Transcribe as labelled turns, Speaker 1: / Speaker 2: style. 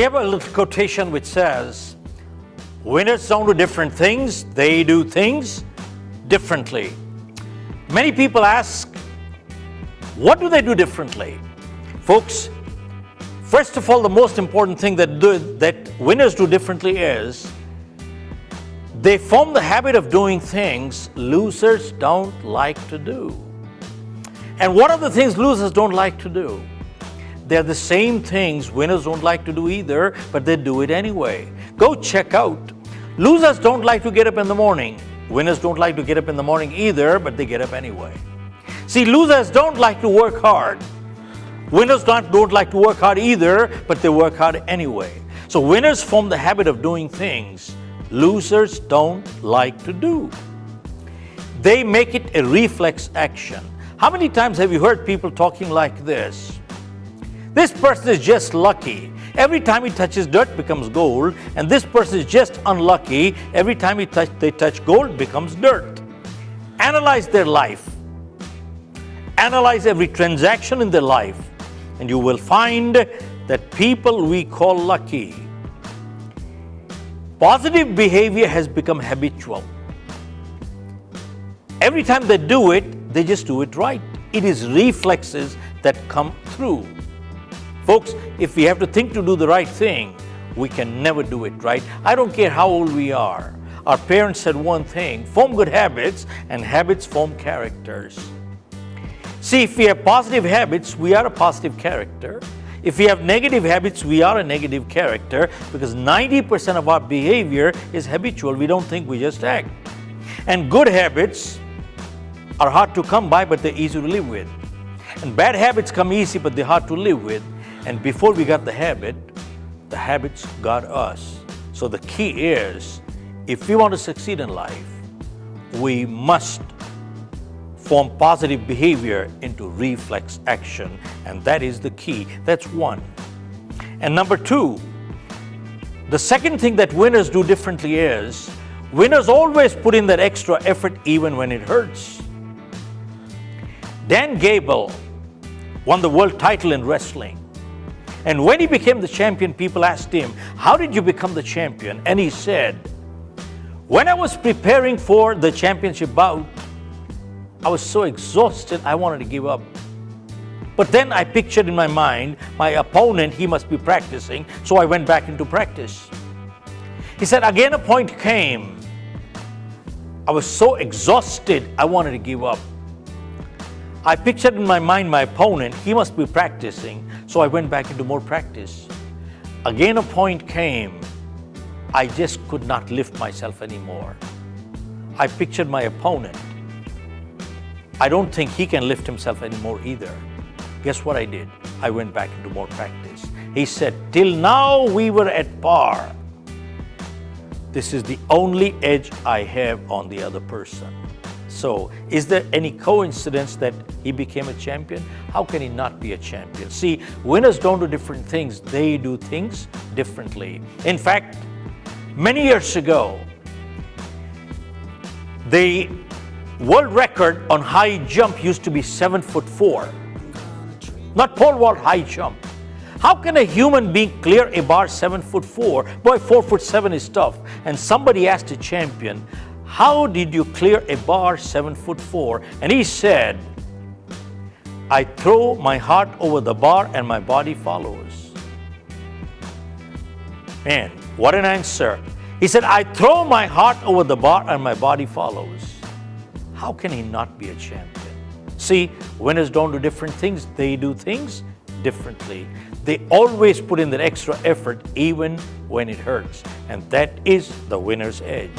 Speaker 1: We have a little quotation which says, winners don't do different things, they do things differently. Many people ask, what do they do differently? Folks, first of all, the most important thing that winners do differently is they form the habit of doing things losers don't like to do. And what are the things losers don't like to do? They're the same things winners don't like to do either, but they do it anyway. Go check out. Losers don't like to get up in the morning. Winners don't like to get up in the morning either, but they get up anyway. See, losers don't like to work hard. Winners don't like to work hard either, but they work hard anyway. So winners form the habit of doing things losers don't like to do. They make it a reflex action. How many times have you heard people talking like this? This person is just lucky. Every time he touches dirt becomes gold, and this person is just unlucky. Every time they touch gold becomes dirt. Analyze their life. Analyze every transaction in their life, and you will find that people we call lucky. Positive behavior has become habitual. Every time they do it, they just do it right. It is reflexes that come through. Folks, if we have to think to do the right thing, we can never do it right. I don't care how old we are. Our parents said one thing, form good habits, and habits form characters. See, if we have positive habits, we are a positive character. If we have negative habits, we are a negative character, because 90% of our behavior is habitual. We don't think, we just act. And good habits are hard to come by, but they're easy to live with. And bad habits come easy, but they're hard to live with. And before we got the habits got us. So the key is, if we want to succeed in life, we must form positive behavior into reflex action. And that is the key. That's one. And number two, the second thing that winners do differently is, winners always put in that extra effort even when it hurts. Dan Gable won the world title in wrestling. And when he became the champion, people asked him, how did you become the champion? And he said, when I was preparing for the championship bout, I was so exhausted, I wanted to give up. But then I pictured in my mind, my opponent, he must be practicing, so I went back into practice. He said, again a point came. I was so exhausted, I wanted to give up. I pictured in my mind my opponent, he must be practicing, so I went back into more practice. Again a point came. I just could not lift myself anymore. I pictured my opponent. I don't think he can lift himself anymore either. Guess what I did? I went back into more practice. He said, till now we were at par. This is the only edge I have on the other person. So, is there any coincidence that he became a champion? How can he not be a champion? See, winners don't do different things, they do things differently. In fact, many years ago, the world record on high jump used to be 7'4". Not pole vault, high jump. How can a human being clear a bar 7'4"? Boy, 4'7" is tough. And somebody asked a champion, how did you clear a bar 7'4"? And he said, I throw my heart over the bar and my body follows. Man, what an answer. He said, I throw my heart over the bar and my body follows. How can he not be a champion? See, winners don't do different things, they do things differently. They always put in that extra effort even when it hurts. And that is the winner's edge.